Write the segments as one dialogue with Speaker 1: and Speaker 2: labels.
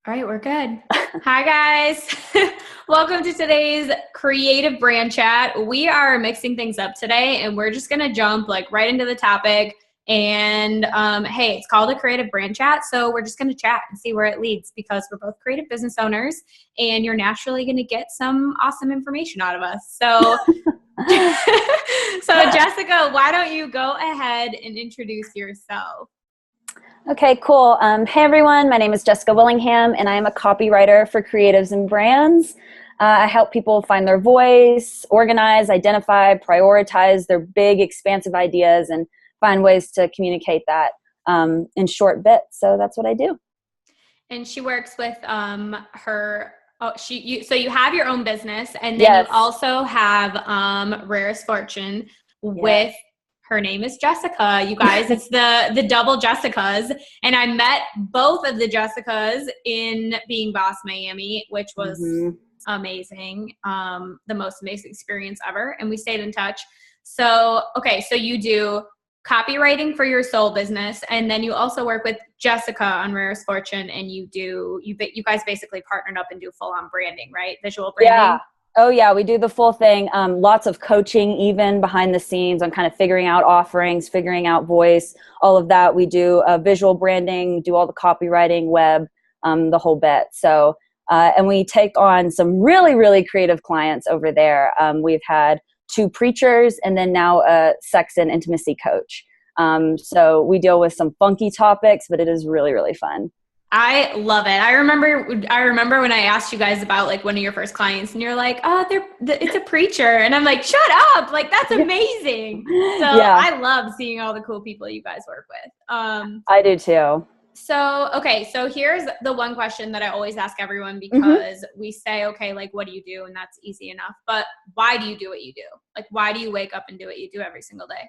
Speaker 1: All right, we're good. Hi, guys. Welcome to today's creative brand chat. We are mixing things up today, and we're just going to jump right into the topic. And hey, it's called a creative brand chat. So we're just going to chat and see where it leads because we're both creative business owners, and you're naturally going to get some awesome information out of us. So, so Jessica, why don't you go ahead and introduce yourself?
Speaker 2: Okay, cool. Hey everyone, my name is Jessica Willingham and I am a copywriter for creatives and brands. I help people find their voice, organize, identify, prioritize their big, expansive ideas and find ways to communicate that in short bits. So that's what I do.
Speaker 1: And she works with so you have your own business, and then
Speaker 2: Yes.
Speaker 1: you also have Rarest Fortune with her name is Jessica. You guys, it's the double Jessicas. And I met both of the Jessicas in Being Boss Miami, which was amazing. The most amazing experience ever. And we stayed in touch. So, okay. So you do copywriting for your soul business. And then you also work with Jessica on Rarest Fortune, and you guys basically partnered up and do full on branding, right? Visual branding.
Speaker 2: Yeah. Oh yeah, we do the full thing. Lots of coaching even behind the scenes on kind of figuring out offerings, figuring out voice, all of that. We do visual branding, do all the copywriting, web, the whole bit. So, and we take on some really, really creative clients over there. We've had 2 preachers and then now a sex and intimacy coach. So we deal with some funky topics, but it is really, really fun.
Speaker 1: I love it. I remember when I asked you guys about one of your first clients, and you're like, "Oh, it's a preacher," and I'm like, "Shut up! That's amazing." So yeah. I love seeing all the cool people you guys work with.
Speaker 2: I do too.
Speaker 1: So okay, so here's the one question that I always ask everyone because we say, okay, what do you do, and that's easy enough. But why do you do what you do? Why do you wake up and do what you do every single day?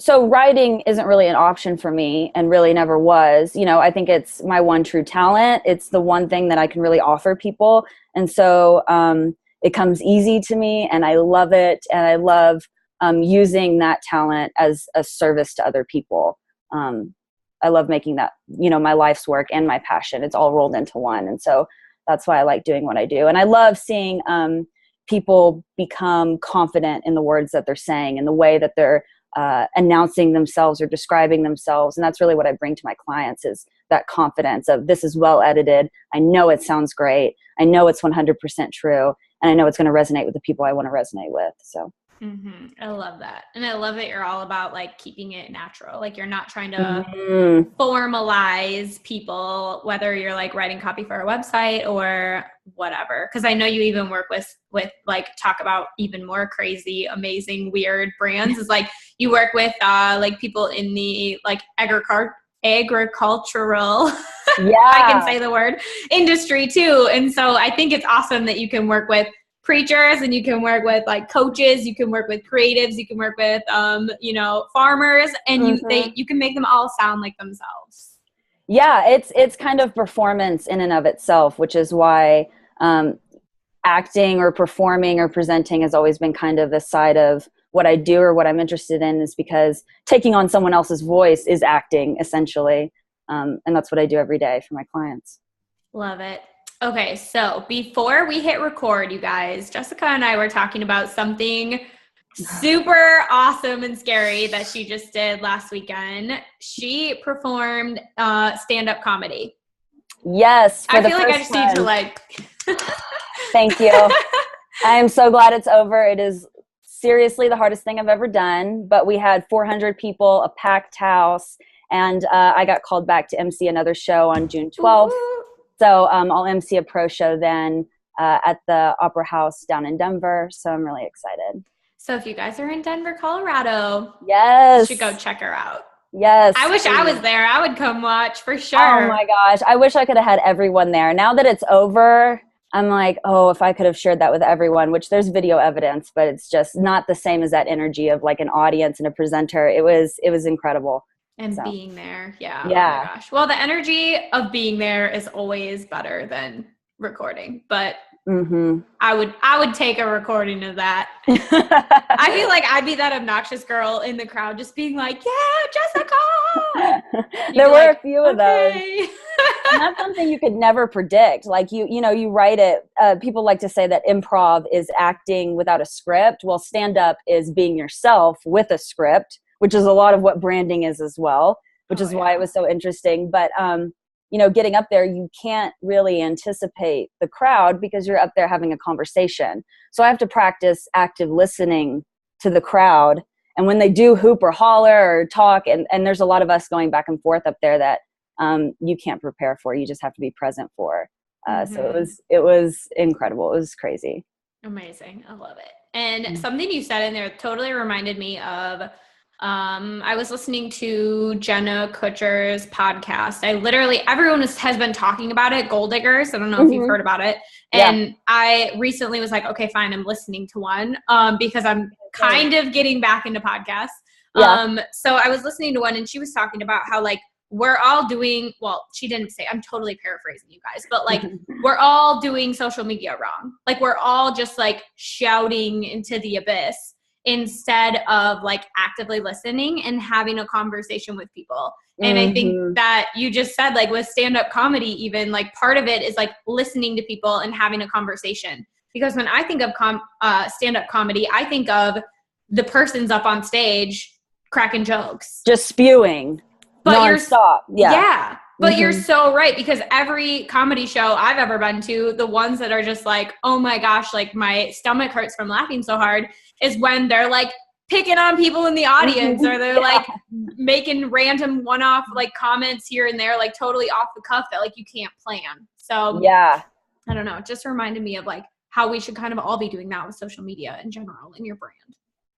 Speaker 2: So writing isn't really an option for me and really never was. I think it's my one true talent. It's the one thing that I can really offer people. And so it comes easy to me and I love it. And I love using that talent as a service to other people. I love making that, my life's work and my passion. It's all rolled into one. And so that's why I like doing what I do. And I love seeing people become confident in the words that they're saying and the way that they're announcing themselves or describing themselves. And that's really what I bring to my clients is that confidence of this is well edited. I know it sounds great. I know it's 100% true. And I know it's going to resonate with the people I want to resonate with. So.
Speaker 1: I love that. And I love that you're all about keeping it natural. You're not trying to formalize people, whether you're writing copy for a website or whatever. Cause I know you even work with talk about even more crazy, amazing, weird brands is you work with people in the agricultural, I can say the word, industry too. And so I think it's awesome that you can work with preachers and you can work with coaches, you can work with creatives, you can work with farmers, and you can make them all sound like themselves.
Speaker 2: Yeah, it's kind of performance in and of itself, which is why acting or performing or presenting has always been kind of a side of what I do or what I'm interested in, is because taking on someone else's voice is acting essentially. And that's what I do every day for my clients.
Speaker 1: Love it. Okay, so before we hit record, you guys, Jessica and I were talking about something super awesome and scary that she just did last weekend. She performed stand-up comedy.
Speaker 2: Yes.
Speaker 1: I feel I just need to
Speaker 2: Thank you. I am so glad it's over. It is seriously the hardest thing I've ever done, but we had 400 people, a packed house, and I got called back to MC another show on June 12th. So I'll MC a pro show then at the Opera House down in Denver. So I'm really excited.
Speaker 1: So if you guys are in Denver, Colorado,
Speaker 2: yes,
Speaker 1: you should go check her out.
Speaker 2: Yes.
Speaker 1: I wish I was there. I would come watch for sure.
Speaker 2: Oh my gosh. I wish I could have had everyone there. Now that it's over, I'm like, oh, if I could have shared that with everyone, which there's video evidence, but it's just not the same as that energy of an audience and a presenter. It was incredible.
Speaker 1: And being there. Yeah. Oh my gosh. Well, the energy of being there is always better than recording, but I would take a recording of that. I feel like I'd be that obnoxious girl in the crowd just being like, yeah, Jessica.
Speaker 2: There were a few of those. And that's something you could never predict. Like you write it. People like to say that improv is acting without a script. Well, stand up is being yourself with a script, which is a lot of what branding is as well, which is why it was so interesting. But, getting up there, you can't really anticipate the crowd because you're up there having a conversation. So I have to practice active listening to the crowd. And when they do hoop or holler or talk, and there's a lot of us going back and forth up there that you can't prepare for, you just have to be present for. So it was incredible. It was crazy.
Speaker 1: Amazing. I love it. And something you said in there totally reminded me of, I was listening to Jenna Kutcher's podcast. Everyone has been talking about it, Gold Diggers. I don't know if you've heard about it. And I recently was like, okay, fine, I'm listening to one, because I'm kind of getting back into podcasts. So I was listening to one and she was talking about how like, we're all doing, well, she didn't say, I'm totally paraphrasing you guys, but like, we're all doing social media wrong. Like we're all just like shouting into the abyss instead of like actively listening and having a conversation with people. And I think that you just said like with stand-up comedy, even like part of it is like listening to people and having a conversation. Because when I think of stand-up comedy, I think of the person's up on stage cracking jokes.
Speaker 2: Just spewing.
Speaker 1: But
Speaker 2: nonstop.
Speaker 1: But you're so right, because every comedy show I've ever been to, the ones that are just like, oh my gosh, like my stomach hurts from laughing so hard, is when they're like picking on people in the audience or they're like making random one-off like comments here and there, like totally off the cuff that like you can't plan. So I don't know, it just reminded me of like how we should kind of all be doing that with social media in general in your brand.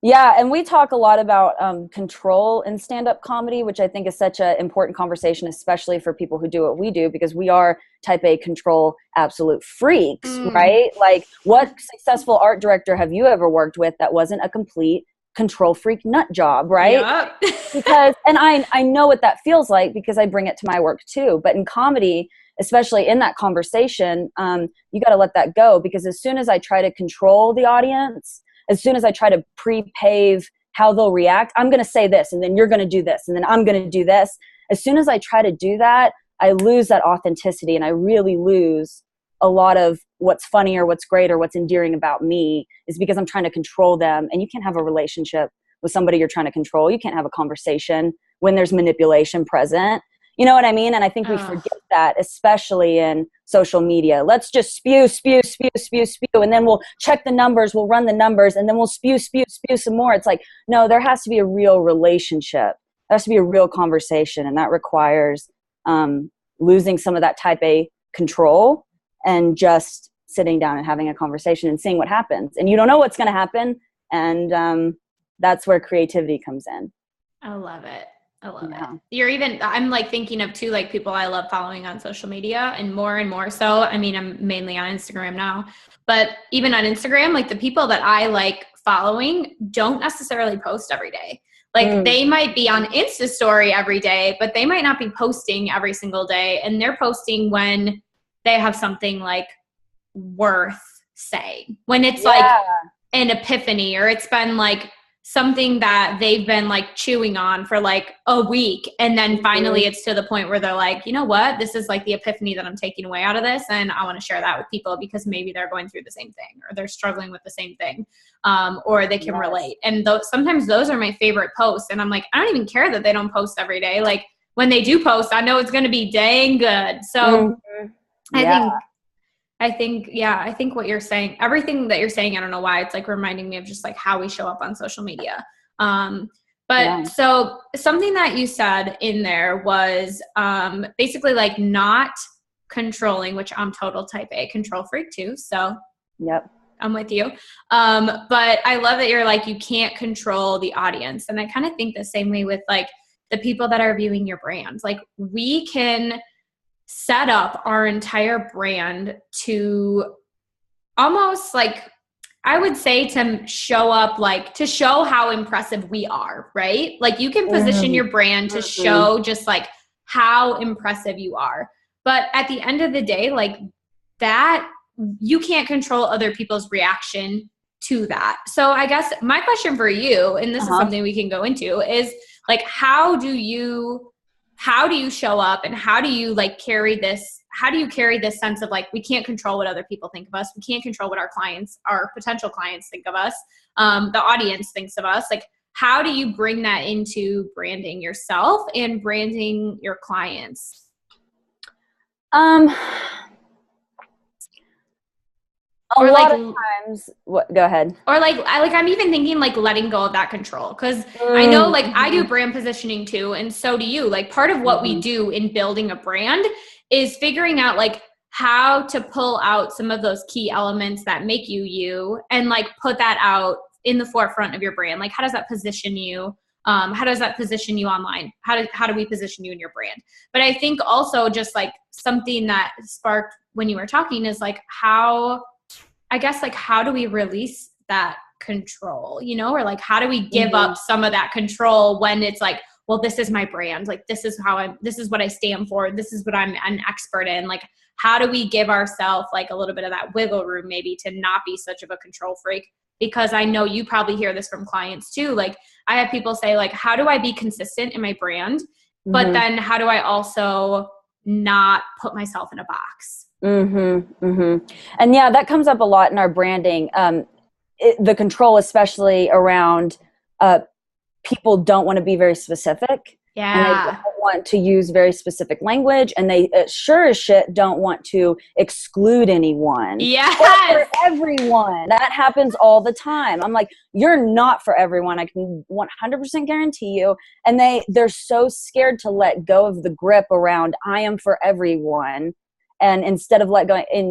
Speaker 2: Yeah, and we talk a lot about control in stand-up comedy, which I think is such an important conversation, especially for people who do what we do, because we are type A control absolute freaks, right? Like, what successful art director have you ever worked with that wasn't a complete control freak nut job, right? Because, and I know what that feels like because I bring it to my work too. But in comedy, especially in that conversation, you got to let that go, because as soon as I try to control the audience, as soon as I try to pre-pave how they'll react, I'm going to say this, and then you're going to do this, and then I'm going to do this. As soon as I try to do that, I lose that authenticity, and I really lose a lot of what's funny or what's great or what's endearing about me, is because I'm trying to control them. And you can't have a relationship with somebody you're trying to control. You can't have a conversation when there's manipulation present. You know what I mean? And I think we forget that, especially in social media. Let's just spew, and then we'll check the numbers, we'll run the numbers, and then we'll spew some more. It's like, no, there has to be a real relationship. There has to be a real conversation, and that requires losing some of that type A control and just sitting down and having a conversation and seeing what happens. And you don't know what's going to happen, and that's where creativity comes in.
Speaker 1: I love it. I love it. I'm like thinking of too, like people I love following on social media, and more so. I mean, I'm mainly on Instagram now, but even on Instagram, like the people that I like following don't necessarily post every day. Like they might be on Insta story every day, but they might not be posting every single day. And they're posting when they have something like worth saying, when it's like an epiphany, or it's been like something that they've been like chewing on for like a week. And then finally it's to the point where they're like, you know what, this is like the epiphany that I'm taking away out of this. And I want to share that with people because maybe they're going through the same thing, or they're struggling with the same thing. Or they can relate. And sometimes those are my favorite posts. And I'm like, I don't even care that they don't post every day. Like when they do post, I know it's going to be dang good. So I think what you're saying, everything that you're saying, I don't know why, it's like reminding me of just like how we show up on social media. So something that you said in there was basically like not controlling, which I'm total type A control freak too. So I'm with you. But I love that you're like, you can't control the audience. And I kind of think the same way with like the people that are viewing your brand. Like we can set up our entire brand to almost like, I would say, to show up, like to show how impressive we are, right? Like you can position your brand to show just like how impressive you are. But at the end of the day, like that, you can't control other people's reaction to that. So I guess my question for you, and this is something we can go into, is like, how do you how do you show up and how do you like carry this sense of like, we can't control what other people think of us. We can't control what our potential clients think of us. The audience thinks of us. Like, how do you bring that into branding yourself and branding your clients?
Speaker 2: A lot of times, go ahead.
Speaker 1: Or I'm even thinking like letting go of that control. Cause I know like I do brand positioning too. And so do you. Like part of what we do in building a brand is figuring out like how to pull out some of those key elements that make you and like put that out in the forefront of your brand. Like how does that position you? How does that position you online? How do we position you in your brand? But I think also just like something that sparked when you were talking is like how do we release that control, you know, or like, how do we give up some of that control when it's like, well, this is my brand. Like, this is what I stand for. This is what I'm an expert in. Like, how do we give ourselves like a little bit of that wiggle room maybe to not be such of a control freak? Because I know you probably hear this from clients too. Like I have people say like, how do I be consistent in my brand? But then how do I also not put myself in a box?
Speaker 2: And yeah, that comes up a lot in our branding. The control, especially around people don't want to be very specific.
Speaker 1: Yeah.
Speaker 2: And they don't want to use very specific language, and they sure as shit don't want to exclude anyone.
Speaker 1: Yes.
Speaker 2: Or for everyone. That happens all the time. I'm like, you're not for everyone. I can 100% guarantee you. And they're so scared to let go of the grip around I am for everyone. And instead of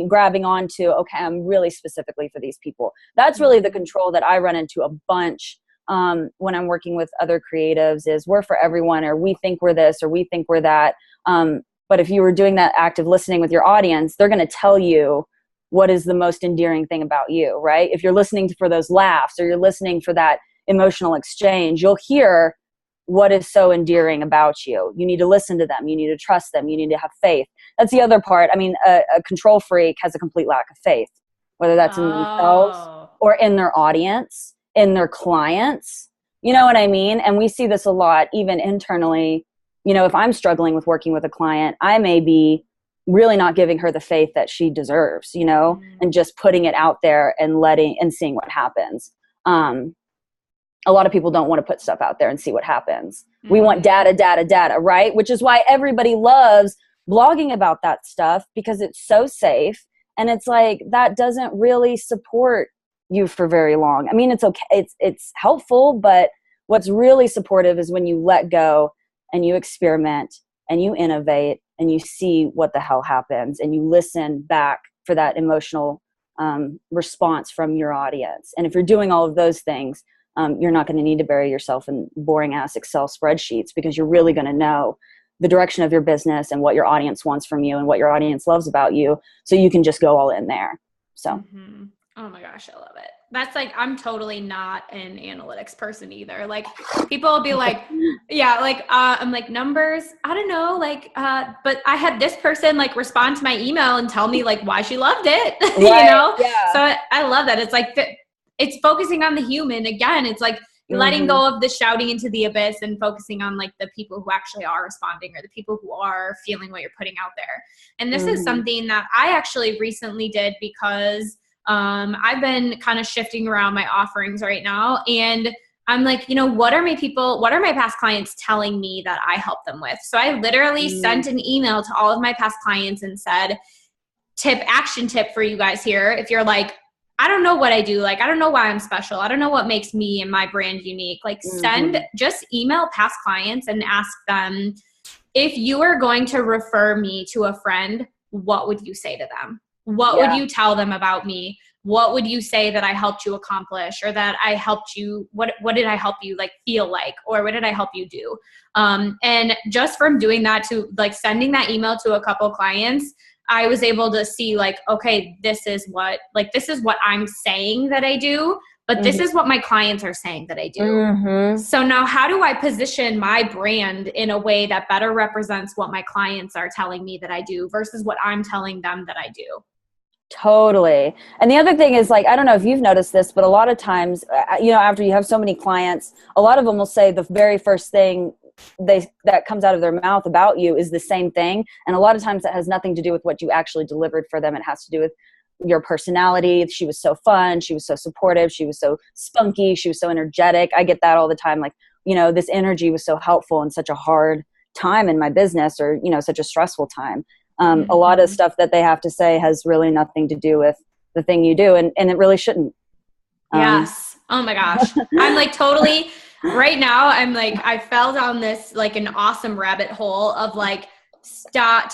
Speaker 2: grabbing onto, okay, I'm really specifically for these people. That's really the control that I run into a bunch when I'm working with other creatives is we're for everyone, or we think we're this, or we think we're that. But if you were doing that active listening with your audience, they're going to tell you what is the most endearing thing about you, right? If you're listening for those laughs or you're listening for that emotional exchange, you'll hear what is so endearing about you. You need to listen to them. You need to trust them. You need to have faith. That's the other part. I mean, a control freak has a complete lack of faith, whether that's in themselves or in their audience, in their clients. You know what I mean? And we see this a lot, even internally. You know, if I'm struggling with working with a client, I may be really not giving her the faith that she deserves, you know, and just putting it out there and seeing what happens. A lot of people don't want to put stuff out there and see what happens. We want data, right? Which is why everybody loves blogging about that stuff, because it's so safe. And it's like, that doesn't really support you for very long. I mean, it's okay. It's helpful, but what's really supportive is when you let go and you experiment and you innovate and you see what the hell happens and you listen back for that emotional response from your audience. And if you're doing all of those things, you're not going to need to bury yourself in boring ass Excel spreadsheets, because you're really going to know the direction of your business and what your audience wants from you and what your audience loves about you. So you can just go all in there. So.
Speaker 1: Oh my gosh, I love it. That's like, I'm totally not an analytics person either. Like people will be like, yeah, like, I'm like numbers, I don't know. Like, but I had this person like respond to my email and tell me like why she loved it, right, you know? Yeah. So I love that. It's like, it's focusing on the human. Again, it's like letting go of the shouting into the abyss and focusing on like the people who actually are responding, or the people who are feeling what you're putting out there. And this is something that I actually recently did, because I've been kind of shifting around my offerings right now. And I'm like, you know, what are my past clients telling me that I help them with? So I literally sent an email to all of my past clients and said, action tip for you guys here. If you're like, I don't know what I do. Like, I don't know why I'm special. I don't know what makes me and my brand unique. Like just email past clients and ask them, if you were going to refer me to a friend, what would you say to them? What would you tell them about me? What would you say that I helped you accomplish, or that I helped you? What did I help you like feel like, or what did I help you do? And just from doing that, to like sending that email to a couple clients, I was able to see like, okay, this is what I'm saying that I do, but this is what my clients are saying that I do. So now how do I position my brand in a way that better represents what my clients are telling me that I do versus what I'm telling them that I do?
Speaker 2: Totally. And the other thing is, like, I don't know if you've noticed this, but a lot of times, you know, after you have so many clients, a lot of them will say the very first thing that comes out of their mouth about you is the same thing. And a lot of times that has nothing to do with what you actually delivered for them. It has to do with your personality. She was so fun. She was so supportive. She was so spunky. She was so energetic. I get that all the time. Like, this energy was so helpful in such a hard time in my business, or, such a stressful time. A lot of stuff that they have to say has really nothing to do with the thing you do. And it really shouldn't.
Speaker 1: Yes. Oh my gosh. I'm like totally right now. I'm like, I fell down this like an awesome rabbit hole of like, stop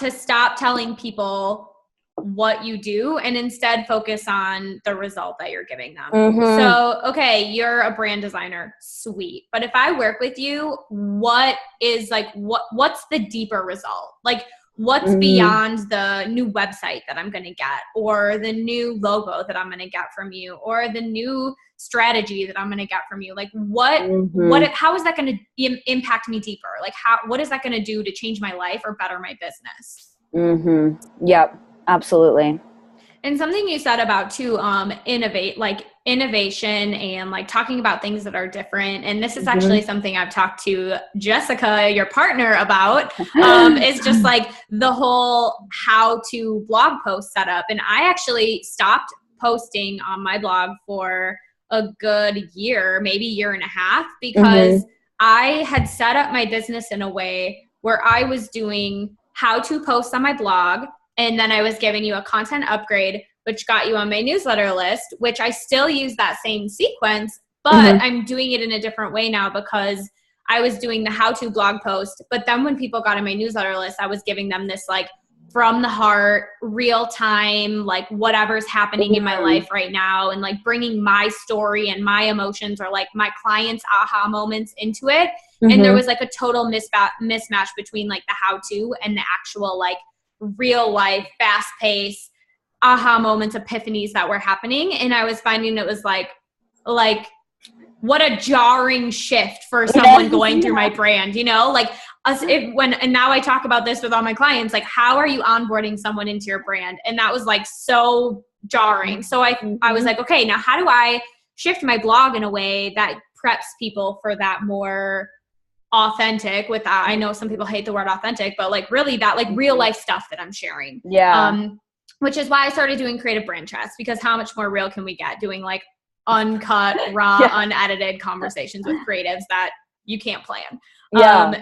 Speaker 1: telling people what you do and instead focus on the result that you're giving them. So, okay, you're a brand designer. Sweet. But if I work with you, what's the deeper result? Like, what's beyond the new website that I'm going to get, or the new logo that I'm going to get from you, or the new strategy that I'm going to get from you? Like how is that going to impact me deeper? Like what is that going to do to change my life or better my business?
Speaker 2: Yep, absolutely.
Speaker 1: And something you said about too, innovation and like talking about things that are different. And this is actually something I've talked to Jessica, your partner, about, is just like the whole how to blog post setup. And I actually stopped posting on my blog for a good year, maybe year and a half, because I had set up my business in a way where I was doing how to post on my blog. And then I was giving you a content upgrade, which got you on my newsletter list, which I still use that same sequence, but I'm doing it in a different way now because I was doing the how-to blog post. But then when people got on my newsletter list, I was giving them this like from the heart, real time, like whatever's happening in my life right now, and like bringing my story and my emotions or like my clients' aha moments into it. And there was like a total mismatch between like the how-to and the actual like real life, fast pace, aha moments, epiphanies that were happening. And I was finding it was like what a jarring shift for someone going through my brand, like and now I talk about this with all my clients, like, how are you onboarding someone into your brand? And that was like so jarring. So I was like, okay, now how do I shift my blog in a way that preps people for that more authentic, with that, I know some people hate the word authentic, but like really that like real life stuff that I'm sharing. Which is why I started doing creative brand chats, because how much more real can we get doing like uncut, raw, unedited conversations with creatives that you can't plan.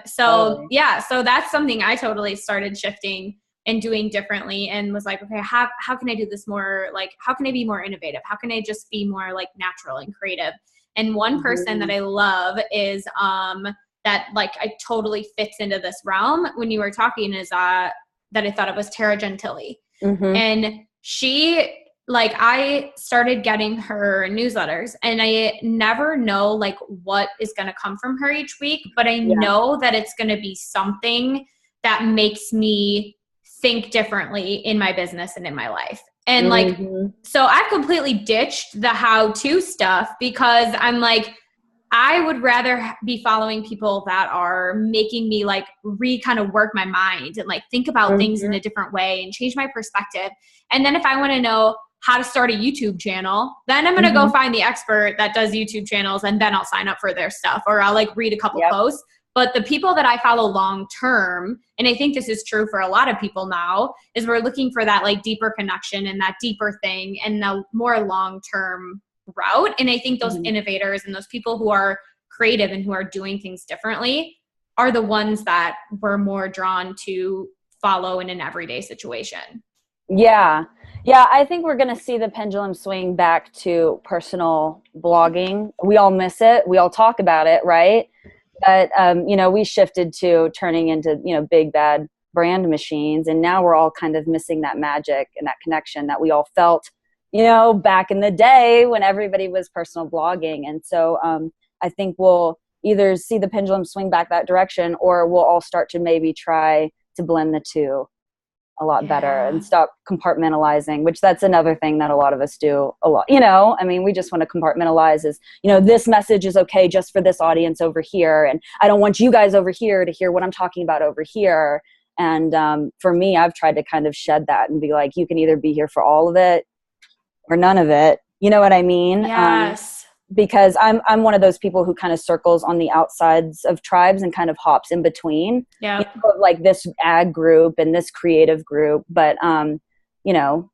Speaker 1: So that's something I totally started shifting and doing differently, and was like, okay, how can I do this more? Like, how can I be more innovative? How can I just be more like natural and creative? And one person that I love is, that like I totally fits into this realm when you were talking, is that I thought it was Tara Gentili. And she, like, I started getting her newsletters, and I never know like what is going to come from her each week, but I know that it's going to be something that makes me think differently in my business and in my life. And like, so I've completely ditched the how-to stuff, because I'm like, I would rather be following people that are making me like kind of work my mind and like think about things in a different way and change my perspective. And then if I want to know how to start a YouTube channel, then I'm going to go find the expert that does YouTube channels, and then I'll sign up for their stuff, or I'll like read a couple posts. But the people that I follow long term, and I think this is true for a lot of people now, is we're looking for that like deeper connection and that deeper thing and the more long term route. And I think those innovators and those people who are creative and who are doing things differently are the ones that we're more drawn to follow in an everyday situation. Yeah, I think we're going to see the pendulum swing back to personal blogging. We all miss it. We all talk about it, right? But, we shifted to turning into, big bad brand machines. And now we're all kind of missing that magic and that connection that we all felt, back in the day when everybody was personal blogging. And so I think we'll either see the pendulum swing back that direction, or we'll all start to maybe try to blend the two a lot better and stop compartmentalizing, which that's another thing that a lot of us do a lot. We just want to compartmentalize as, this message is okay just for this audience over here. And I don't want you guys over here to hear what I'm talking about over here. And for me, I've tried to kind of shed that and be like, you can either be here for all of it or none of it. You know what I mean? Yes.
Speaker 2: because I'm one of those people who kind of circles on the outsides of tribes and kind of hops in between.
Speaker 1: Yeah.
Speaker 2: You know, like this ag group and this creative group. But, you know,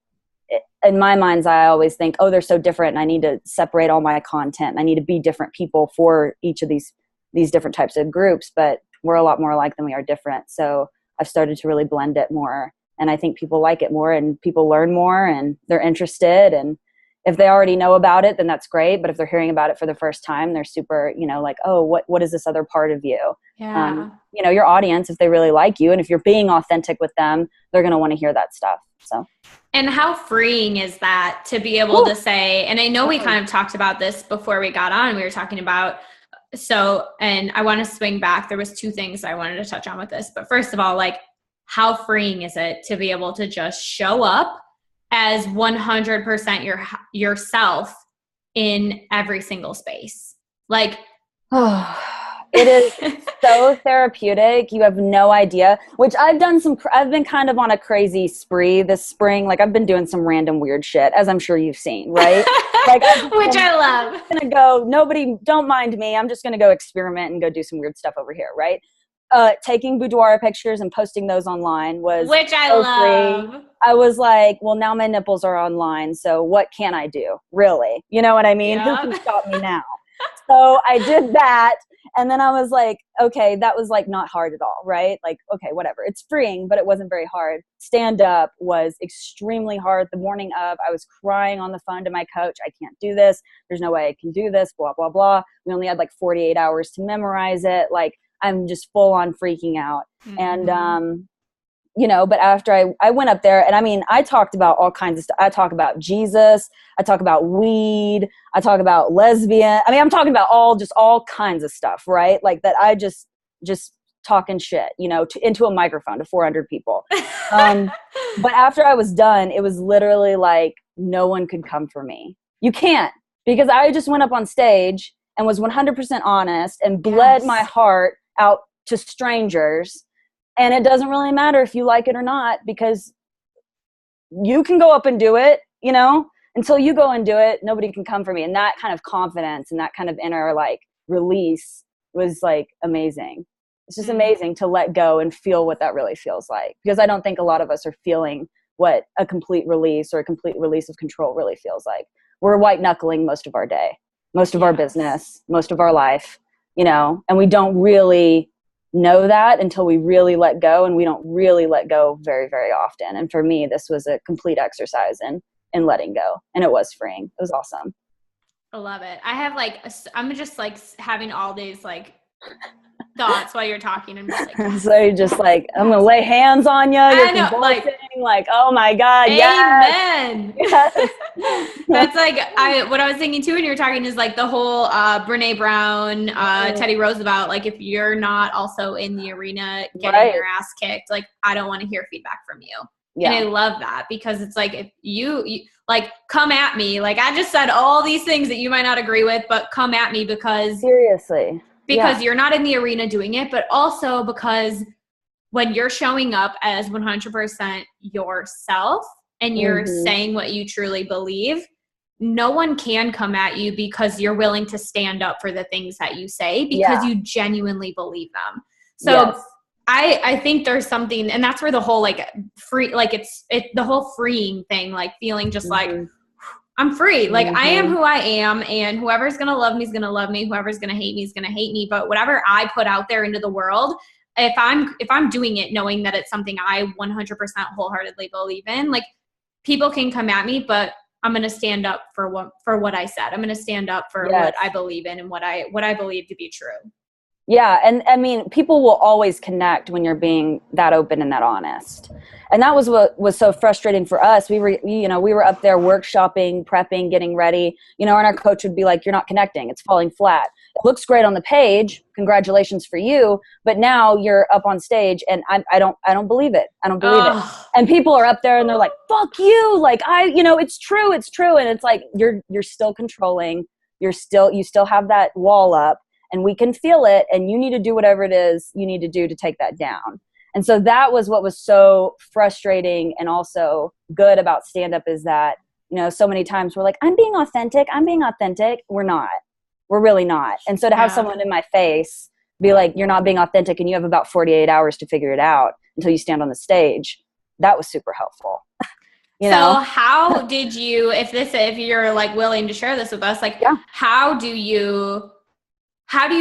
Speaker 2: in my mind's eye, I always think, oh, they're so different, and I need to separate all my content. I need to be different people for each of these different types of groups, but we're a lot more alike than we are different. So I've started to really blend it more, and I think people like it more, and people learn more, and they're interested. And if they already know about it, then that's great. But if they're hearing about it for the first time, they're super, you know, like, oh, what is this other part of you?
Speaker 1: Yeah.
Speaker 2: You know, your audience, if they really like you, and if you're being authentic with them, they're going to want to hear that stuff. So.
Speaker 1: And how freeing is that to be able to say, and I know we kind of talked about this before we got on, we were talking about, and I want to swing back. There was two things I wanted to touch on with this, but first of all, like, how freeing is it to be able to just show up as 100% yourself in every single space? Like,
Speaker 2: it is so therapeutic. You have no idea, which I've been kind of on a crazy spree this spring. Like, I've been doing some random weird shit, as I'm sure you've seen, right? Like,
Speaker 1: which I love.
Speaker 2: I'm going to go, nobody, don't mind me. I'm just going to go experiment and go do some weird stuff over here, right? Taking boudoir pictures and posting those online was
Speaker 1: which I love.
Speaker 2: Free. I was like, well, now my nipples are online, so what can I do? Really? You know what I mean?
Speaker 1: Yeah.
Speaker 2: Who can stop me now? So I did that. And then I was like, okay, that was like not hard at all, right? Like, okay, whatever. It's freeing, but it wasn't very hard. Stand up was extremely hard. The morning of, I was crying on the phone to my coach. I can't do this. There's no way I can do this, blah, blah, blah. We only had like 48 hours to memorize it. Like, I'm just full on freaking out. Mm-hmm. And, you know, but after I went up there, and I mean, I talked about all kinds of stuff. I talk about Jesus. I talk about weed. I talk about lesbian. I mean, I'm talking about all kinds of stuff, right? Like that I just talking shit, you know, into a microphone to 400 people. But after I was done, it was literally like no one could come for me. You can't, because I just went up on stage and was 100% honest and bled my heart out to strangers. And it doesn't really matter if you like it or not, because you can go up and do it, you know, until you go and do it, nobody can come for me. And that kind of confidence and that kind of inner like release was like amazing. It's just amazing to let go and feel what that really feels like, because I don't think a lot of us are feeling what a complete release or a complete release of control really feels like. We're white knuckling most of our day, most of our business, most of our life, you know, and we don't really know that until we really let go, and we don't really let go very, very often. And for me, this was a complete exercise in letting go, and it was freeing. It was awesome.
Speaker 1: I love it. I have like, I'm just like having all these like thoughts while you're talking, and just like,
Speaker 2: so you're just like, I'm gonna lay hands on you. You're convulsing, like, oh my God,
Speaker 1: amen.
Speaker 2: Yes.
Speaker 1: That's like what I was thinking too when you were talking is like the whole Brene Brown, Teddy Roosevelt. Like, if you're not also in the arena getting your ass kicked, like, I don't want to hear feedback from you. Yeah. And I love that, because it's like, if you like, come at me. Like, I just said all these things that you might not agree with, but come at me, because
Speaker 2: seriously.
Speaker 1: Because you're not in the arena doing it, but also because when you're showing up as 100% yourself and you're saying what you truly believe, no one can come at you, because you're willing to stand up for the things that you say, because you genuinely believe them. So I think there's something, and that's where the whole like free, like it's the whole freeing thing, like feeling just like, I'm free. Like, I am who I am, and whoever's going to love me is going to love me. Whoever's going to hate me is going to hate me. But whatever I put out there into the world, if I'm doing it knowing that it's something I 100% wholeheartedly believe in, like, people can come at me, but I'm going to stand up for what I said. I'm going to stand up for what I believe in and what I believe to be true.
Speaker 2: Yeah. And I mean, people will always connect when you're being that open and that honest. And that was what was so frustrating for us. We were up there workshopping, prepping, getting ready, you know, and our coach would be like, you're not connecting. It's falling flat. It looks great on the page. Congratulations for you. But now you're up on stage, and I don't believe it. I don't believe it. And people are up there and they're like, fuck you. Like, it's true. It's true. And it's like, you're still controlling. You still have that wall up, and we can feel it, and you need to do whatever it is you need to do to take that down. And so that was what was so frustrating and also good about stand-up, is that so many times we're like, I'm being authentic. We're not. We're really not. And so to have someone in my face be like, you're not being authentic and you have about 48 hours to figure it out until you stand on the stage, that was super helpful.
Speaker 1: So how did you, if you're like willing to share this with us, like how do you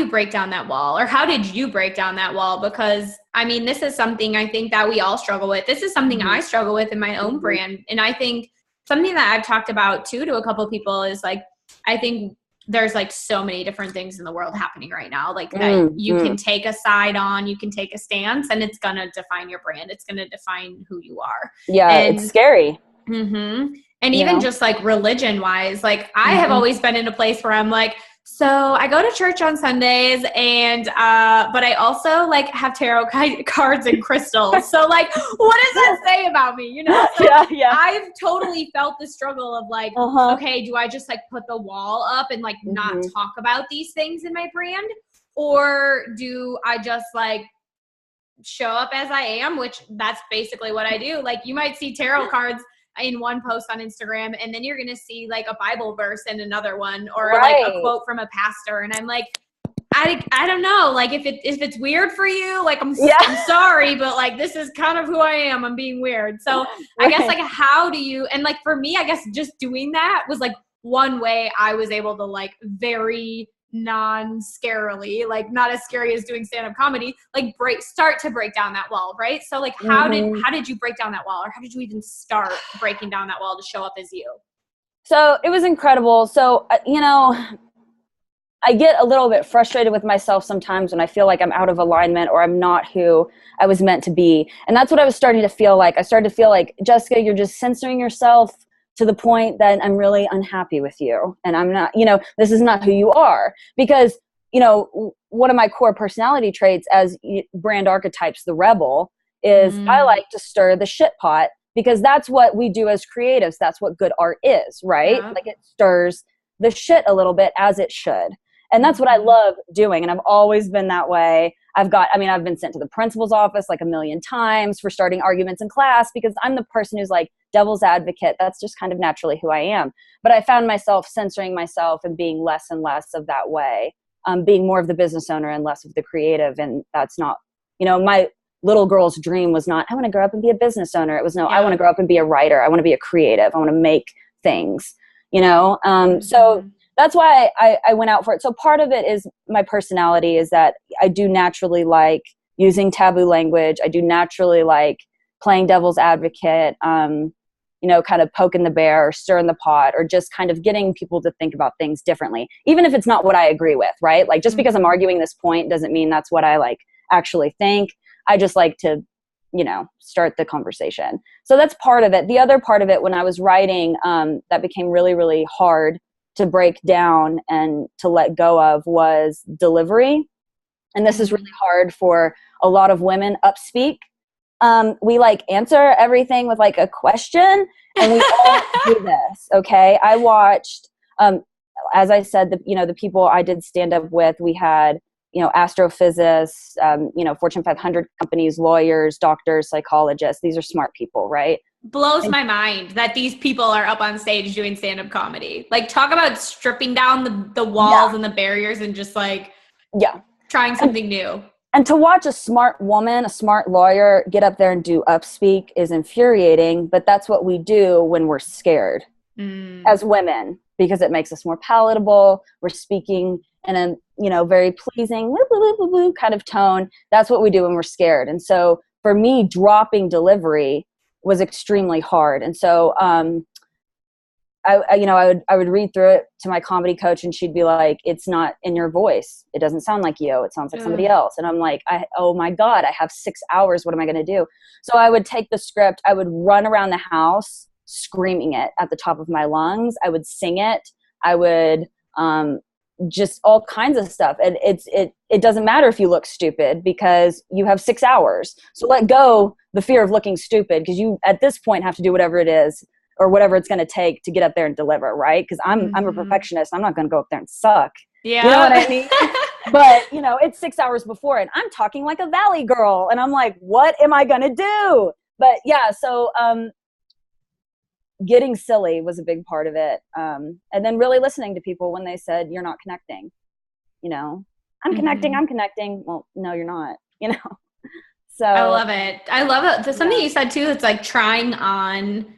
Speaker 1: break down that wall, or how did you break down that wall? Because I mean, this is something I think that we all struggle with. This is something I struggle with in my own brand. And I think something that I've talked about too, to a couple of people is like, I think there's like so many different things in the world happening right now, like that you can take a side on, you can take a stance, and it's going to define your brand. It's going to define who you are.
Speaker 2: Yeah. And, it's scary.
Speaker 1: And even just like religion wise, like I have always been in a place where I'm like, so I go to church on Sundays and, but I also like have tarot cards and crystals. So like, what does that say about me? So I've totally felt the struggle of like, okay, do I just like put the wall up and like not talk about these things in my brand? Or do I just like show up as I am, which that's basically what I do. Like you might see tarot cards in one post on Instagram, and then you're going to see like a Bible verse in another one, or like a quote from a pastor. And I'm like, I don't know, like if it's weird for you, like I'm sorry, but like, this is kind of who I am. I'm being weird. So I guess like, how do you, and like for me, I guess just doing that was like one way I was able to like very non-scarily, like not as scary as doing stand-up comedy, like start to break down that wall, right? So like how did you break down that wall, or how did you even start breaking down that wall to show up as you?
Speaker 2: So it was incredible. So I get a little bit frustrated with myself sometimes when I feel like I'm out of alignment or I'm not who I was meant to be. And that's what I was starting to feel like. I started to feel like, Jessica, you're just censoring yourself to the point that I'm really unhappy with you. And I'm not, this is not who you are. Because, one of my core personality traits as brand archetypes, the rebel, is I like to stir the shit pot, because that's what we do as creatives. That's what good art is, right? Like it stirs the shit a little bit, as it should. And that's what I love doing. And I've always been that way. I've been sent to the principal's office like 1,000,000 times for starting arguments in class, because I'm the person who's like devil's advocate. That's just kind of naturally who I am. But I found myself censoring myself and being less and less of that way, being more of the business owner and less of the creative. And that's not, my little girl's dream was not, I want to grow up and be a business owner. It was I want to grow up and be a writer. I want to be a creative. I want to make things, so that's why I went out for it. So part of it is my personality, is that I do naturally like using taboo language. I do naturally like playing devil's advocate, kind of poking the bear or stirring the pot, or just kind of getting people to think about things differently, even if it's not what I agree with, right? Like just because I'm arguing this point doesn't mean that's what I like actually think. I just like to, start the conversation. So that's part of it. The other part of it, when I was writing, that became really, really hard to break down and to let go of, was delivery. And this is really hard for a lot of women. Upspeak. We like answer everything with like a question, and we all do this. Okay. I watched, as I said, the people I did stand up with, we had, astrophysicists, Fortune 500 companies, lawyers, doctors, psychologists. These are smart people, right?
Speaker 1: Blows my mind that these people are up on stage doing stand-up comedy. Like, talk about stripping down the walls and the barriers and just like trying something new.
Speaker 2: And to watch a smart woman, a smart lawyer get up there and do upspeak is infuriating, but that's what we do when we're scared as women, because it makes us more palatable. We're speaking in a, very pleasing kind of tone. That's what we do when we're scared. And so for me, dropping delivery was extremely hard. And so I would read through it to my comedy coach, and she'd be like, it's not in your voice. It doesn't sound like you. It sounds like somebody else. And I'm like, oh my God, I have 6 hours. What am I going to do? So I would take the script. I would run around the house screaming it at the top of my lungs. I would sing it. I would just all kinds of stuff. And it doesn't matter if you look stupid, because you have 6 hours. So let go the fear of looking stupid, because you at this point have to do whatever it is, or whatever it's going to take to get up there and deliver, right? Because I'm a perfectionist. I'm not going to go up there and suck.
Speaker 1: Yeah.
Speaker 2: You know what I mean? But, it's 6 hours before, and I'm talking like a valley girl. And I'm like, what am I going to do? But yeah, so getting silly was a big part of it. And then really listening to people when they said, you're not connecting, you know, I'm connecting. Well, no, you're not, you know? So
Speaker 1: I love it. I love it. There's something you said too. It's like trying on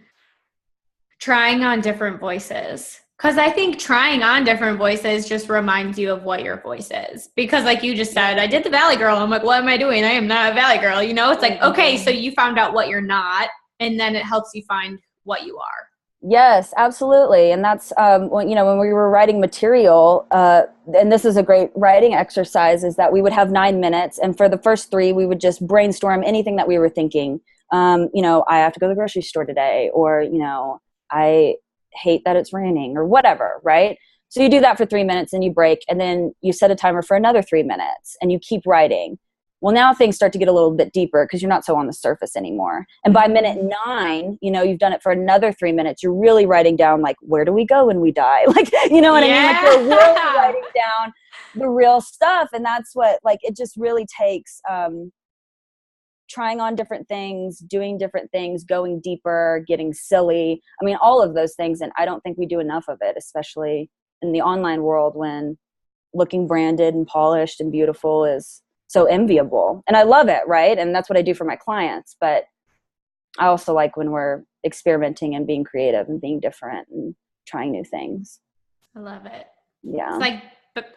Speaker 1: different voices. Cause I think trying on different voices just reminds you of what your voice is. Because like you just said, I did the Valley Girl. I'm like, what am I doing? I am not a Valley Girl. You know, it's like, okay, so you found out what you're not, and then it helps you find what you are.
Speaker 2: Yes, absolutely. And that's, when we were writing material, and this is a great writing exercise, is that we would have 9 minutes. And for the first 3, we would just brainstorm anything that we were thinking. I have to go to the grocery store today, or, I hate that it's raining, or whatever. Right. So you do that for 3 minutes and you break, and then you set a timer for another 3 minutes and you keep writing. Well, now things start to get a little bit deeper because you're not so on the surface anymore. And by minute 9, you've done it for another 3 minutes. You're really writing down, like, where do we go when we die? Like, you know what I mean? Like, you're really writing down the real stuff. And that's what, like, it just really takes trying on different things, doing different things, going deeper, getting silly. I mean, all of those things. And I don't think we do enough of it, especially in the online world, when looking branded and polished and beautiful is so enviable. And I love it, right? And that's what I do for my clients. But I also like when we're experimenting and being creative and being different and trying new things.
Speaker 1: I love it.
Speaker 2: Yeah.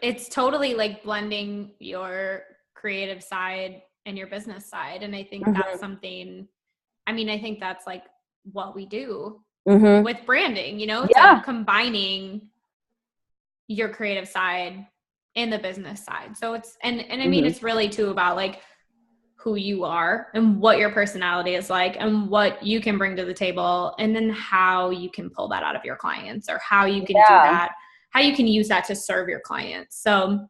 Speaker 1: It's totally like blending your creative side and your business side. And I think that's something, I think that's like what we do with branding, it's like combining your creative side and the business side. So it's, and I mean, it's really too about like who you are and what your personality is like and what you can bring to the table, and then how you can pull that out of your clients, or how you can do that, how you can use that to serve your clients. So,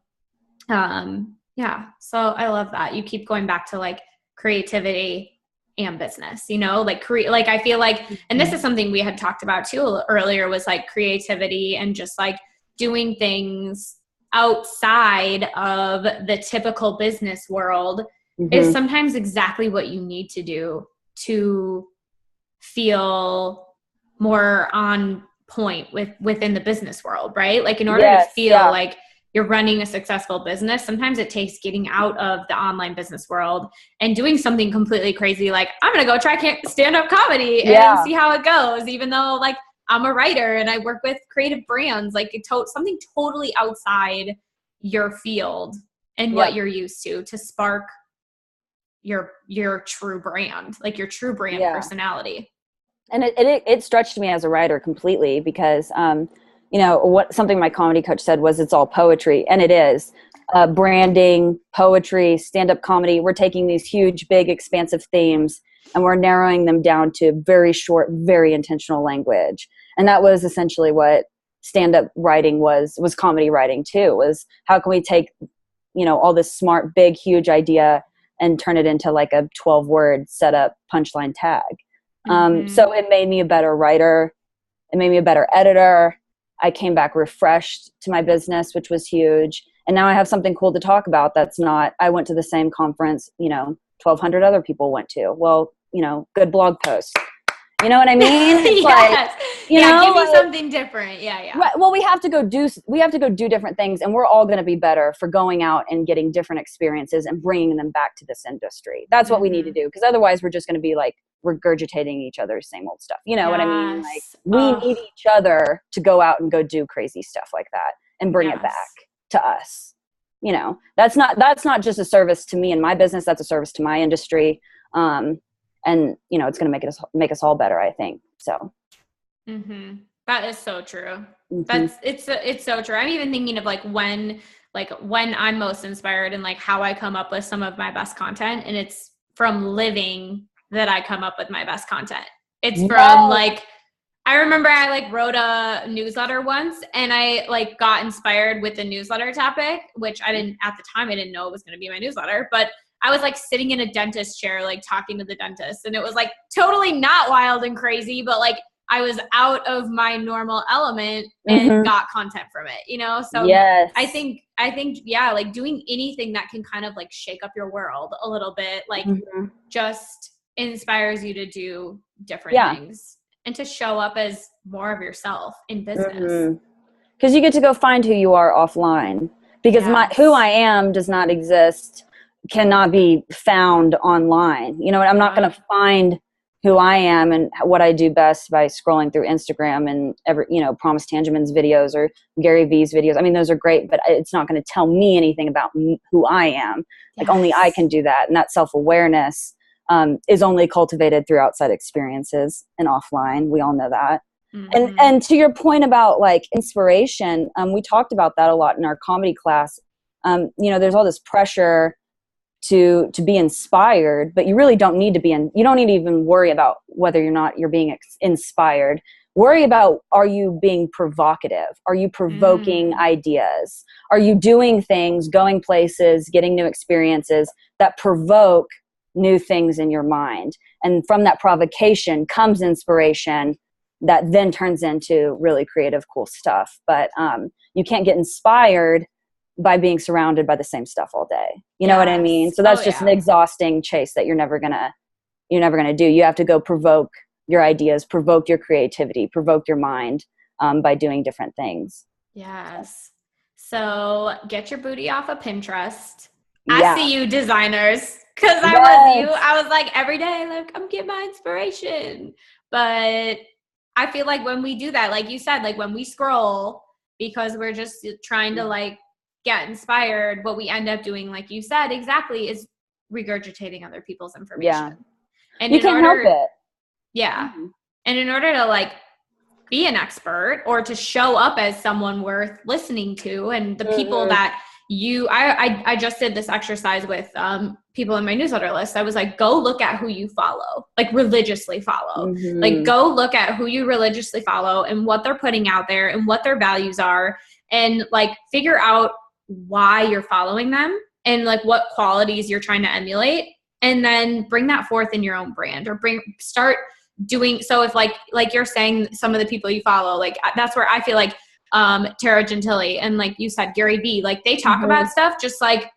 Speaker 1: so I love that. You keep going back to like creativity and business, like I feel like, and this is something we had talked about too earlier, was like creativity and just like doing things outside of the typical business world is sometimes exactly what you need to do to feel more on point within the business world, right? Like in order to feel like you're running a successful business, sometimes it takes getting out of the online business world and doing something completely crazy. Like, I'm going to go try stand-up comedy and see how it goes, even though like I'm a writer and I work with creative brands, like something totally outside your field and what you're used to spark your true brand, like your true brand personality.
Speaker 2: And it stretched me as a writer completely, because something my comedy coach said was, it's all poetry. And it is. Branding, poetry, stand-up comedy, we're taking these huge, big, expansive themes and we're narrowing them down to very short, very intentional language. And that was essentially what stand-up writing was comedy writing too, was how can we take, all this smart, big, huge idea and turn it into like a 12-word setup punchline tag. So it made me a better writer. It made me a better editor. I came back refreshed to my business, which was huge. And now I have something cool to talk about. That's not, I went to the same conference, 1,200 other people went to. Well, good blog post. You know what I mean? It's
Speaker 1: give me something different. Yeah.
Speaker 2: Right. Well, we have to go do different things, and we're all going to be better for going out and getting different experiences and bringing them back to this industry. That's what we need to do, because otherwise we're just going to be like regurgitating each other's same old stuff. You know what I mean? Like, we need each other to go out and go do crazy stuff like that and bring it back to us. That's not just a service to me and my business. That's a service to my industry. And it's going to make us all better, I think. So.
Speaker 1: That is so true. It's so true. I'm even thinking of like when I'm most inspired and like how I come up with some of my best content, and it's from living that I come up with my best content. It's from like, I remember I like wrote a newsletter once, and I like got inspired with the newsletter topic, which at the time I didn't know it was going to be my newsletter, but I was like sitting in a dentist chair, like talking to the dentist, and it was like totally not wild and crazy, but like I was out of my normal element and got content from it, So I think, like doing anything that can kind of like shake up your world a little bit, like just inspires you to do different things. and to show up as more of yourself in business.
Speaker 2: Because you get to go find who you are offline. Because who I am does not exist, cannot be found online. You know, I'm not going to find who I am and what I do best by scrolling through Instagram and Promise Tangiman's videos or Gary Vee's videos. I mean, those are great, but it's not going to tell me anything about who I am. Like only I can do that. And that self-awareness is only cultivated through outside experiences and offline. We all know that. And to your point about like inspiration, we talked about that a lot in our comedy class. There's all this pressure to be inspired, but you really don't need to be you don't need to even worry about whether or not you're being inspired. Worry about, are you being provocative? Are you provoking ideas? Are you doing things, going places, getting new experiences that provoke new things in your mind? And from that provocation comes inspiration that then turns into really creative, cool stuff. But you can't get inspired by being surrounded by the same stuff all day. You know what I mean? So that's just an exhausting chase that you're never gonna do. You have to go provoke your ideas, provoke your creativity, provoke your mind by doing different things.
Speaker 1: Yes. So get your booty off of Pinterest. I see you, designers, because I was you. I was like every day, like I'm getting my inspiration. But I feel like when we do that, like you said, like when we scroll because we're just trying to like get inspired, what we end up doing, like you said, exactly, is regurgitating other people's information.
Speaker 2: Yeah.
Speaker 1: And
Speaker 2: you can't help it.
Speaker 1: Yeah. And in order to like be an expert or to show up as someone worth listening to, and the people that I just did this exercise with people in my newsletter list. I was like, go look at who you follow, like religiously follow. Like go look at who you religiously follow and what they're putting out there and what their values are, and like figure out why you're following them and like what qualities you're trying to emulate, and then bring that forth in your own brand, or start doing. So if like you're saying, some of the people you follow, like that's where I feel like Tara Gentile and like you said, Gary Vee, like they talk about stuff just like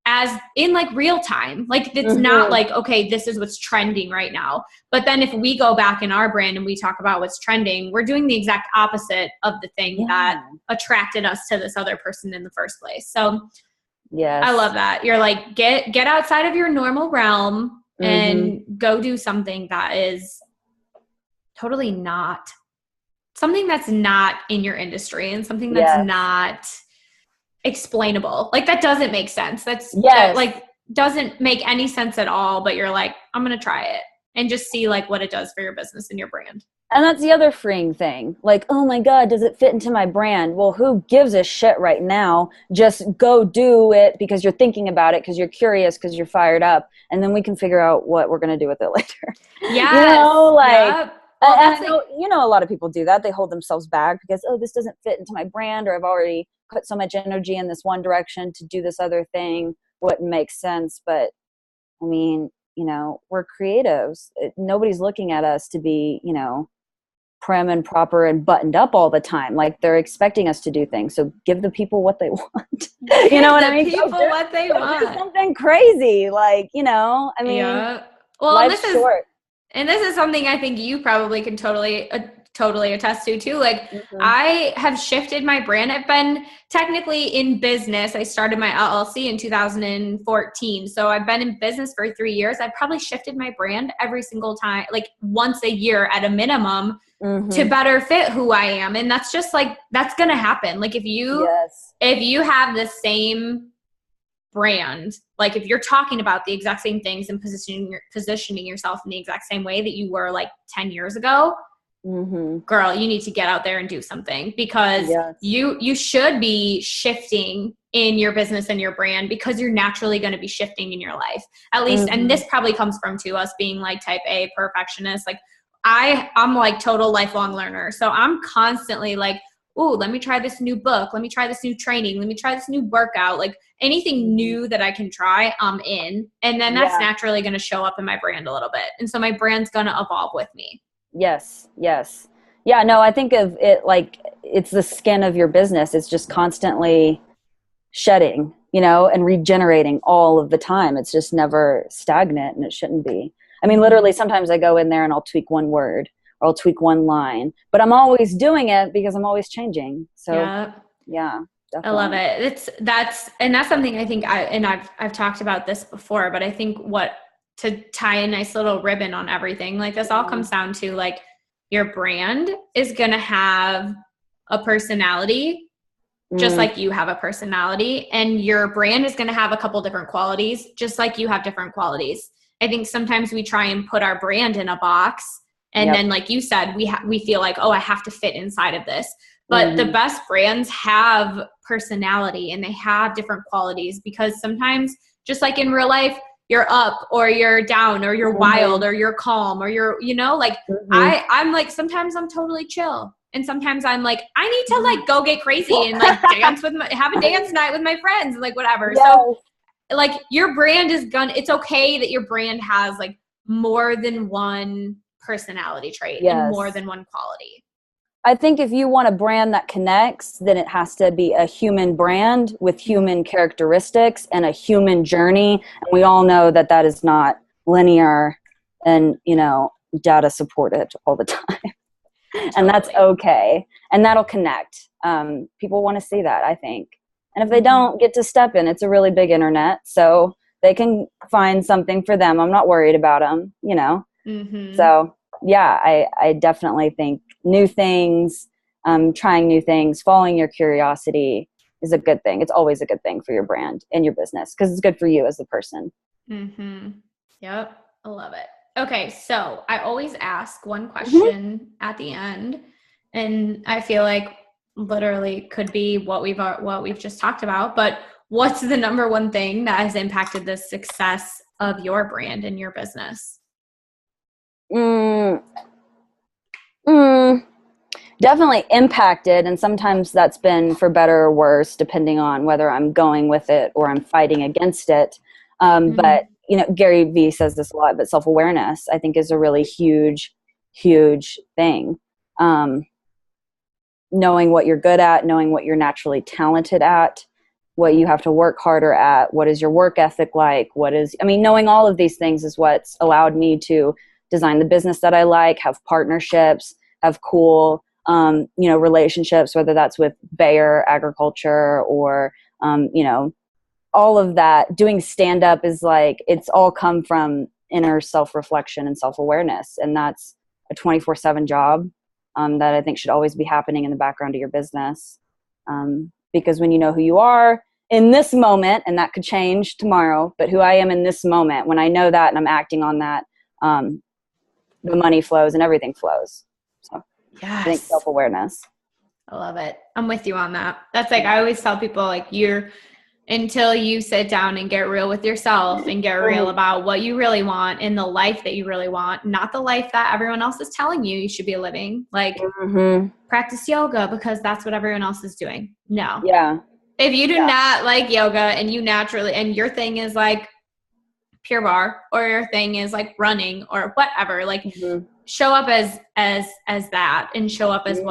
Speaker 1: as in like real time. Like it's not like, okay, this is what's trending right now. But then if we go back in our brand and we talk about what's trending, we're doing the exact opposite of the thing that attracted us to this other person in the first place. So I love that. You're like, get outside of your normal realm and go do something that is totally not something that's not in your industry, and something that's not explainable. Like that doesn't make sense. That like doesn't make any sense at all, but you're like, I'm going to try it and just see like what it does for your business and your brand.
Speaker 2: And that's the other freeing thing. Like, oh my God, does it fit into my brand? Well, who gives a shit right now? Just go do it because you're thinking about it, because you're curious, because you're fired up. And then we can figure out what we're going to do with it later.
Speaker 1: Yeah.
Speaker 2: Well, and a lot of people do that. They hold themselves back because, oh, this doesn't fit into my brand, or I've already put so much energy in this one direction to do this other thing. Wouldn't make sense. But I mean, we're creatives. Nobody's looking at us to be, prim and proper and buttoned up all the time. Like they're expecting us to do things. So give the people what they want. You know what I mean?
Speaker 1: People what they want.
Speaker 2: Do something crazy. Like, Well, life's short.
Speaker 1: And this is something I think you probably can totally attest to too. Like I have shifted my brand. I've been technically in business. I started my LLC in 2014. So I've been in business for 3 years. I've probably shifted my brand every single time, like once a year at a minimum, to better fit who I am. And that's just like, that's going to happen. Like if you have the same brand, like if you're talking about the exact same things and positioning yourself in the exact same way that you were like 10 years ago, girl, you need to get out there and do something, because you should be shifting in your business and your brand, because you're naturally going to be shifting in your life, at least. And this probably comes from us being like type A perfectionists. Like I'm like total lifelong learner. So I'm constantly like, oh, let me try this new book. Let me try this new training. Let me try this new workout. Like anything new that I can try, I'm in. And then that's naturally going to show up in my brand a little bit. And so my brand's going to evolve with me.
Speaker 2: Yes. Yeah, no, I think of it like it's the skin of your business. It's just constantly shedding, and regenerating all of the time. It's just never stagnant, and it shouldn't be. I mean, literally sometimes I go in there and I'll tweak one word, or I'll tweak one line, but I'm always doing it because I'm always changing. So yeah, definitely.
Speaker 1: I love it. That's something I think I've talked about this before, but I think to tie a nice little ribbon on everything, like this all comes down to like your brand is going to have a personality, just like you have a personality, and your brand is going to have a couple different qualities, just like you have different qualities. I think sometimes we try and put our brand in a box, and then like you said, we feel like, oh, I have to fit inside of this. But the best brands have personality and they have different qualities, because sometimes, just like in real life, you're up or you're down or you're wild or you're calm or you're, like I'm like, sometimes I'm totally chill. And sometimes I'm like, I need to like go get crazy and like have a dance night with my friends and like whatever. Yes. So like your brand it's okay that your brand has like more than one personality trait and more than one quality.
Speaker 2: I think if you want a brand that connects, then it has to be a human brand with human characteristics and a human journey. And we all know that is not linear and, data supported all the time. And that's okay. And that'll connect. People want to see that, I think. And if they don't get to step in, it's a really big internet. So they can find something for them. I'm not worried about them, So yeah, I definitely think new things, trying new things, following your curiosity is a good thing. It's always a good thing for your brand and your business because it's good for you as a person.
Speaker 1: Yep. I love it. Okay. So I always ask one question at the end, and I feel like literally could be what we've just talked about, but what's the number one thing that has impacted the success of your brand and your business?
Speaker 2: Definitely impacted, and sometimes that's been for better or worse depending on whether I'm going with it or I'm fighting against it. But Gary Vee says this a lot, but self-awareness I think is a really huge thing. Knowing what you're good at, knowing what you're naturally talented at, what you have to work harder at, what is your work ethic like, knowing all of these things is what's allowed me to design the business that I like, have partnerships, have cool, relationships, whether that's with Bayer agriculture or, all of that. Doing stand-up is like, it's all come from inner self-reflection and self-awareness. And that's a 24/7 job that I think should always be happening in the background of your business. Because when you know who you are in this moment, and that could change tomorrow, but who I am in this moment, when I know that and I'm acting on that, the money flows and everything flows. So I think self-awareness.
Speaker 1: I love it. I'm with you on that. That's like, I always tell people like until you sit down and get real with yourself and get real about what you really want in the life that you really want, not the life that everyone else is telling you should be living. Like practice yoga because that's what everyone else is doing. No.
Speaker 2: Yeah.
Speaker 1: If you do not like yoga and you naturally, and your thing is like Pure Barre or your thing is like running or whatever, like show up as that, and show up as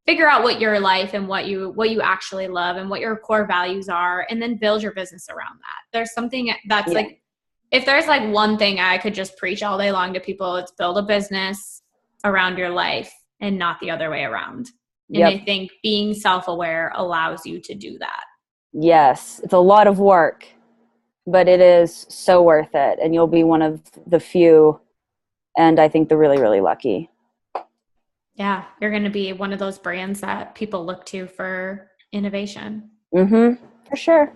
Speaker 1: figure out what your life and what you actually love and what your core values are, and then build your business around that. There's something that's like, if there's like one thing I could just preach all day long to people, it's build a business around your life and not the other way around. And I think being self-aware allows you to do that. Yes.
Speaker 2: It's a lot of work, but it is so worth it. And you'll be one of the few, and I think the really, really lucky.
Speaker 1: Yeah, you're going to be one of those brands that people look to for innovation.
Speaker 2: For sure.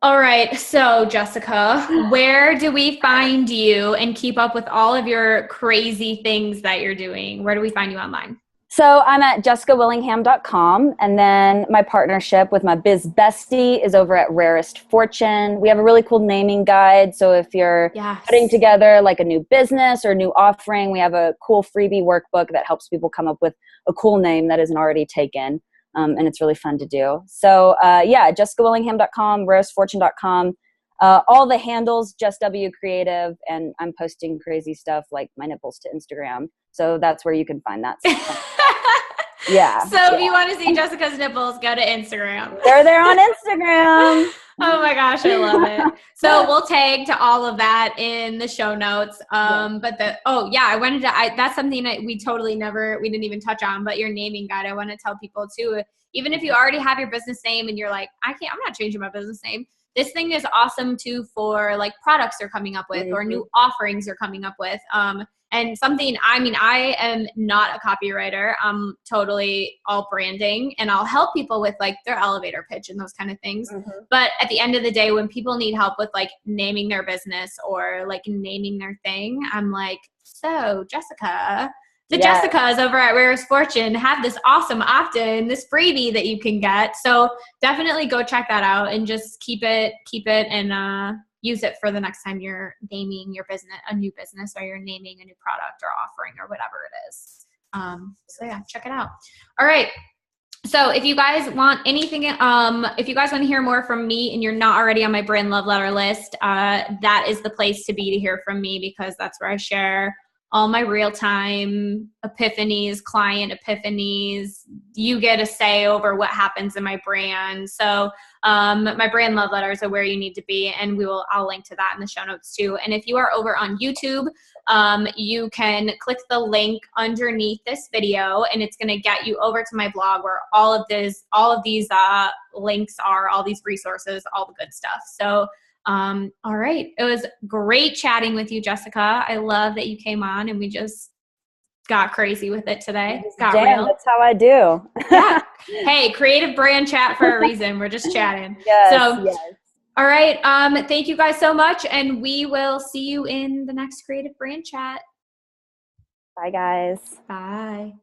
Speaker 1: All right. So, Jessica, where do we find you and keep up with all of your crazy things that you're doing? Where do we find you online?
Speaker 2: So I'm at jessicawillingham.com, and then my partnership with my biz bestie is over at Rarest Fortune. We have a really cool naming guide. So if you're putting together like a new business or a new offering, we have a cool freebie workbook that helps people come up with a cool name that isn't already taken. And it's really fun to do. So jessicawillingham.com, rarestfortune.com. All the handles, Just W Creative, and I'm posting crazy stuff like my nipples to Instagram. So that's where you can find that stuff.
Speaker 1: So if you want to see Jessica's nipples, go to Instagram.
Speaker 2: They're there on Instagram.
Speaker 1: Oh my gosh, I love it. So we'll tag to all of that in the show notes. But that's something that we didn't even touch on, but your naming guide, I want to tell people too, even if you already have your business name and you're like, I'm not changing my business name. This thing is awesome too for like products they're coming up with or new offerings you're coming up with. And something, I am not a copywriter. I'm totally all branding, and I'll help people with like their elevator pitch and those kind of things. But at the end of the day, when people need help with like naming their business or like naming their thing, I'm like, so Jessica, Jessicas over at Rarest Fortune have this awesome opt-in, this freebie that you can get. So definitely go check that out and just keep it and use it for the next time you're naming your business, a new business, or you're naming a new product or offering or whatever it is. So yeah, check it out. All right. So if you guys want anything, if you guys want to hear more from me and you're not already on my brand love letter list, that is the place to be to hear from me, because that's where I share all my real-time epiphanies, client epiphanies. You get a say over what happens in my brand. So my brand love letters are where you need to be, and I'll link to that in the show notes too. And if you are over on YouTube, you can click the link underneath this video, and it's going to get you over to my blog where all of these links are, all these resources, all the good stuff. So all right. It was great chatting with you, Jessica. I love that you came on and we just got crazy with it today. Got real.
Speaker 2: That's how I do.
Speaker 1: Yeah. Hey, creative brand chat for a reason. We're just chatting.
Speaker 2: Yes.
Speaker 1: All right. Thank you guys so much. And we will see you in the next creative brand chat.
Speaker 2: Bye, guys.
Speaker 1: Bye.